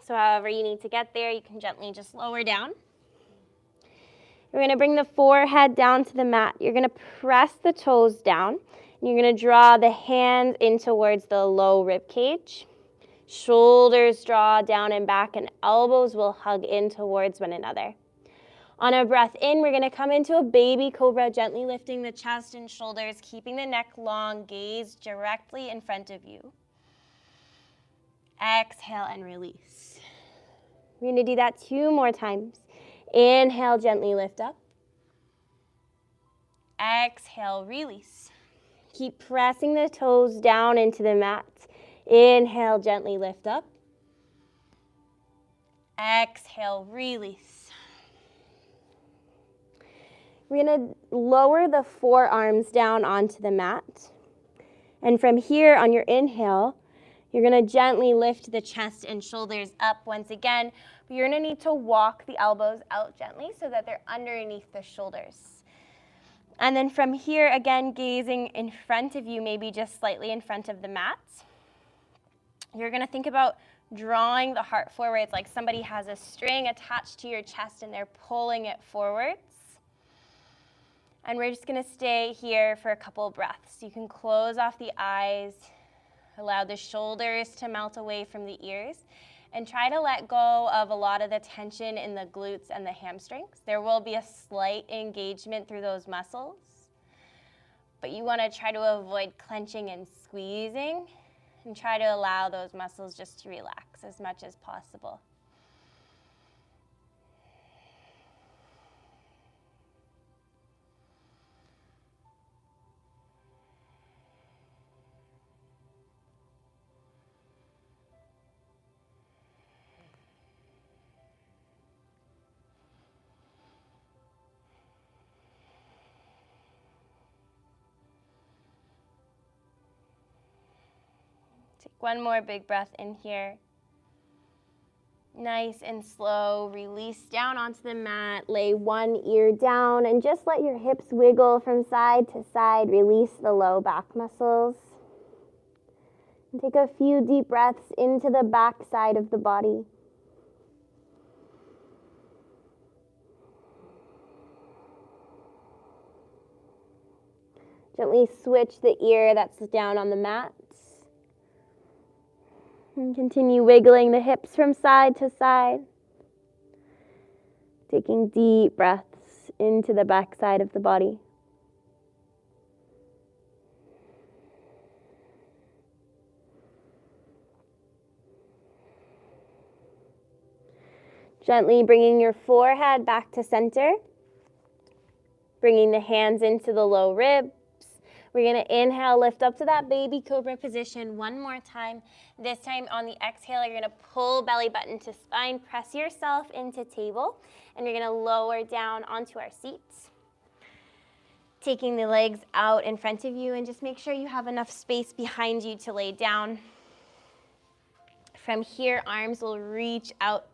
So however you need to get there, you can gently just lower down. You're going to bring the forehead down to the mat. You're going to press the toes down. And you're going to draw the hands in towards the low rib cage. Shoulders draw down and back, and elbows will hug in towards one another. On a breath in, we're going to come into a baby cobra, gently lifting the chest and shoulders, keeping the neck long, gaze directly in front of you. Exhale and release. We're going to do that 2 more times. Inhale, gently lift up. Exhale, release. Keep pressing the toes down into the mat. Inhale, gently lift up. Exhale, release. We're going to lower the forearms down onto the mat. And from here, on your inhale, you're going to gently lift the chest and shoulders up once again. But you're going to need to walk the elbows out gently so that they're underneath the shoulders. And then from here, again, gazing in front of you, maybe just slightly in front of the mat. You're going to think about drawing the heart forwards like somebody has a string attached to your chest and they're pulling it forwards. And we're just going to stay here for a couple of breaths. You can close off the eyes, allow the shoulders to melt away from the ears, And try to let go of a lot of the tension in the glutes and the hamstrings. There will be a slight engagement through those muscles, but you want to try to avoid clenching and squeezing and try to allow those muscles just to relax as much as possible. Take one more big breath in here. Nice and slow, release down onto the mat, lay one ear down, and just let your hips wiggle from side to side. Release the low back muscles. And take a few deep breaths into the back side of the body. Gently switch the ear that's down on the mat. And continue wiggling the hips from side to side. Taking deep breaths into the back side of the body. Gently bringing your forehead back to center. Bringing the hands into the low ribs. We're going to inhale, lift up to that baby cobra position one more time. This time on the exhale, you're going to pull belly button to spine, press yourself into table, and you're going to lower down onto our seats. Taking the legs out in front of you, and just make sure you have enough space behind you to lay down. From here, arms will reach out.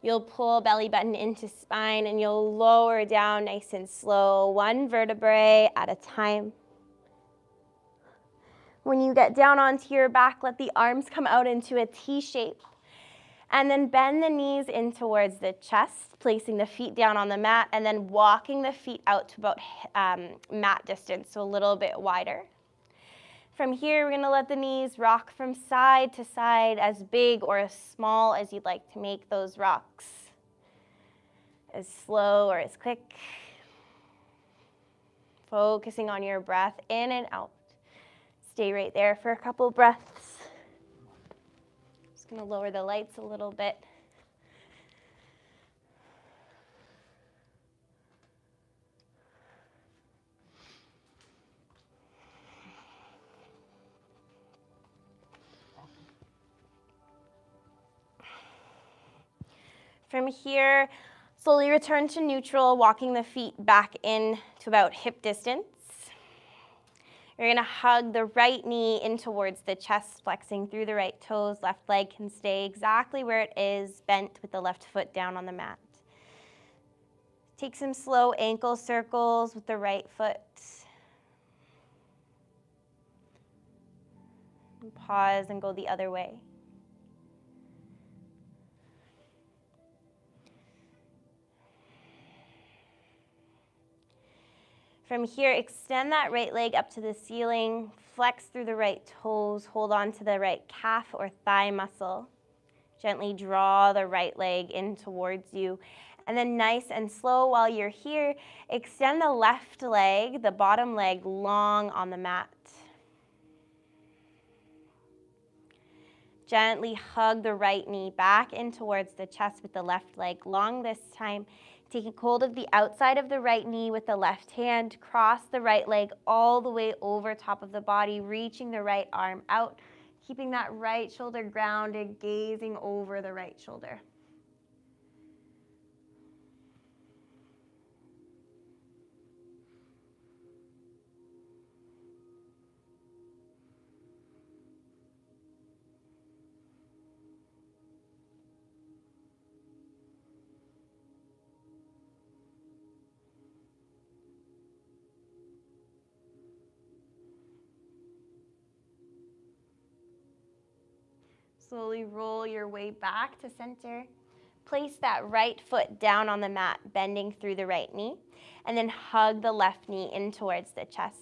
You'll pull belly button into spine, and you'll lower down nice and slow, one vertebrae at a time. When you get down onto your back, let the arms come out into a T shape. And then bend the knees in towards the chest, placing the feet down on the mat, and then walking the feet out to about mat distance, so a little bit wider. From here, we're going to let the knees rock from side to side, as big or as small as you'd like to make those rocks. As slow or as quick. Focusing on your breath in and out. Stay right there for a couple breaths. Just going to lower the lights a little bit. From here, slowly return to neutral, walking the feet back in to about hip distance. You're going to hug the right knee in towards the chest, flexing through the right toes. Left leg can stay exactly where it is, bent with the left foot down on the mat. Take some slow ankle circles with the right foot. And pause and go the other way. From here, extend that right leg up to the ceiling, flex through the right toes, hold on to the right calf or thigh muscle. Gently draw the right leg in towards you. And then nice and slow while you're here, extend the left leg, the bottom leg, long on the mat. Gently hug the right knee back in towards the chest with the left leg long this time. Taking hold of the outside of the right knee with the left hand, cross the right leg all the way over top of the body, reaching the right arm out, keeping that right shoulder grounded, gazing over the right shoulder. Slowly roll your way back to center. Place that right foot down on the mat, bending through the right knee, and then hug the left knee in towards the chest.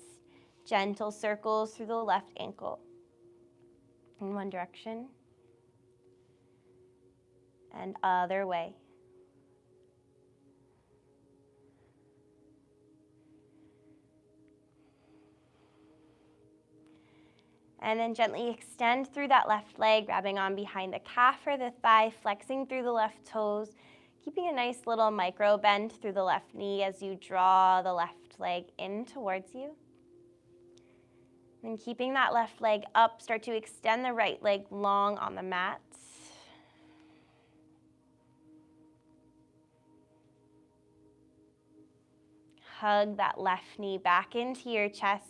Gentle circles through the left ankle. In one direction. and other way. And then gently extend through that left leg, grabbing on behind the calf or the thigh, flexing through the left toes, keeping a nice little micro bend through the left knee as you draw the left leg in towards you. And keeping that left leg up, start to extend the right leg long on the mat. Hug that left knee back into your chest.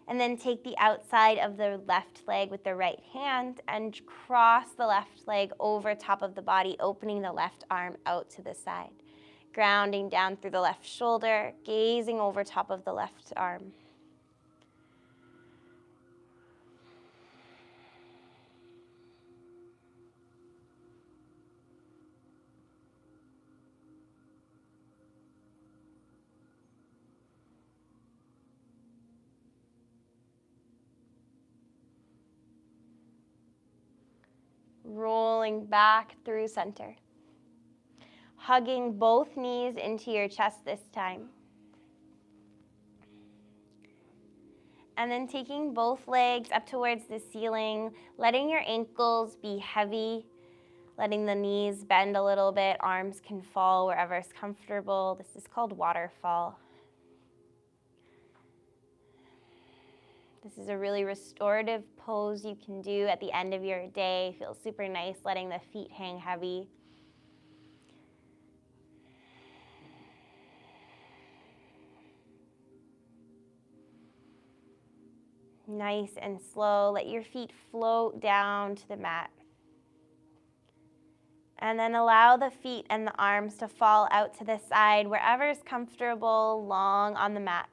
And then take the outside of the left leg with the right hand and cross the left leg over top of the body, opening the left arm out to the side. Grounding down through the left shoulder, gazing over top of the left arm. Rolling back through center. Hugging both knees into your chest this time. And then taking both legs up towards the ceiling, letting your ankles be heavy, letting the knees bend a little bit, arms can fall wherever is comfortable. This is called waterfall. This is a really restorative pose you can do at the end of your day. Feels super nice, letting the feet hang heavy. Nice and slow. Let your feet float down to the mat. And then allow the feet and the arms to fall out to the side, wherever is comfortable, long on the mats.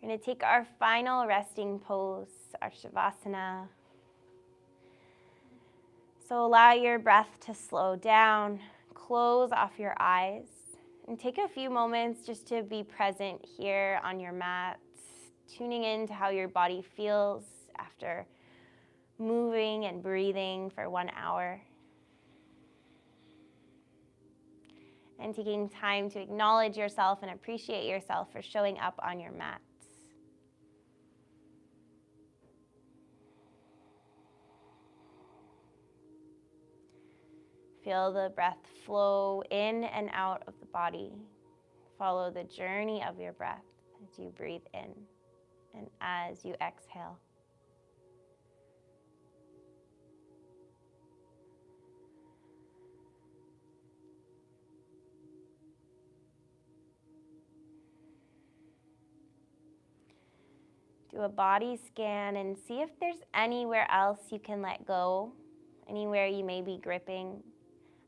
We're going to take our final resting pose, our Shavasana. So allow your breath to slow down, close off your eyes, and take a few moments just to be present here on your mat, tuning into how your body feels after moving and breathing for 1 hour. And taking time to acknowledge yourself and appreciate yourself for showing up on your mat. Feel the breath flow in and out of the body. Follow the journey of your breath as you breathe in and as you exhale. Do a body scan and see if there's anywhere else you can let go, anywhere you may be gripping.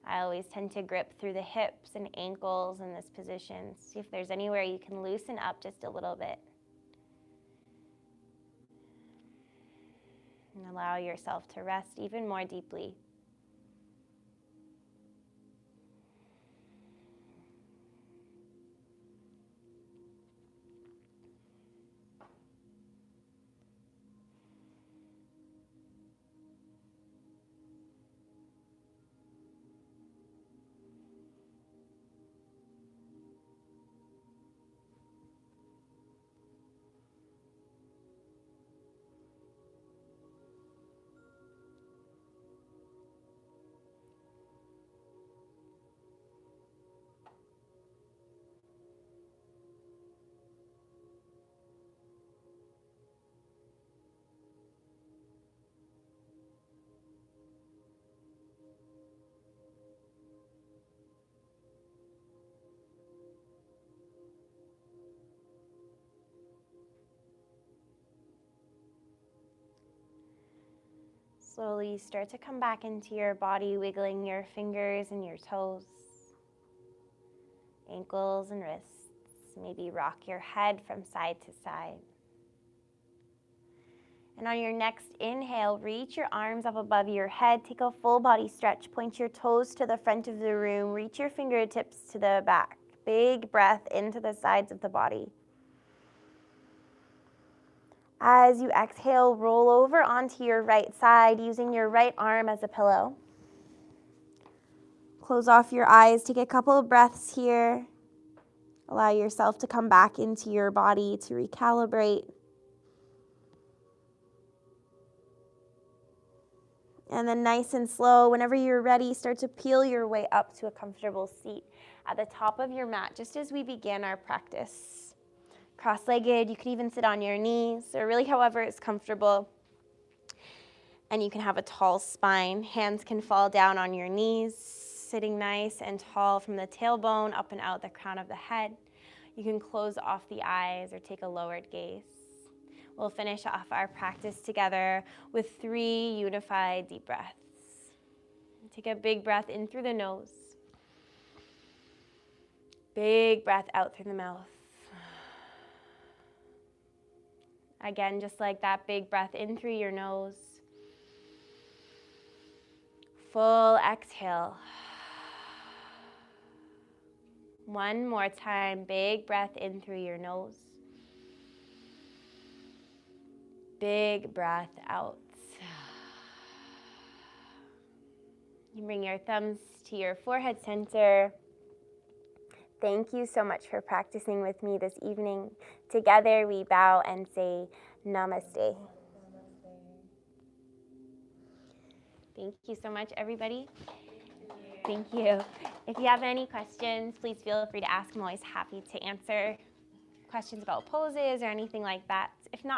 I always tend to grip through the hips and ankles in this position. See if there's anywhere you can loosen up just a little bit. And allow yourself to rest even more deeply. Slowly start to come back into your body, wiggling your fingers and your toes, ankles and wrists. Maybe rock your head from side to side. And on your next inhale, reach your arms up above your head. Take a full body stretch. Point your toes to the front of the room. Reach your fingertips to the back. Big breath into the sides of the body. As you exhale, roll over onto your right side using your right arm as a pillow. Close off your eyes. Take a couple of breaths here. Allow yourself to come back into your body to recalibrate. And then nice and slow, whenever you're ready, start to peel your way up to a comfortable seat at the top of your mat, just as we begin our practice. Cross-legged, you can even sit on your knees, or really however is comfortable. And you can have a tall spine. Hands can fall down on your knees, sitting nice and tall from the tailbone up and out the crown of the head. You can close off the eyes or take a lowered gaze. We'll finish off our practice together with 3 unified deep breaths. Take a big breath in through the nose. Big breath out through the mouth. Again, just like that, big breath in through your nose. Full exhale. One more time, big breath in through your nose. Big breath out. You bring your thumbs to your forehead center. Thank you so much for practicing with me this evening. Together we bow and say namaste. Thank you so much, everybody. Thank you. If you have any questions, please feel free to ask. I'm always happy to answer questions about poses or anything like that. If not,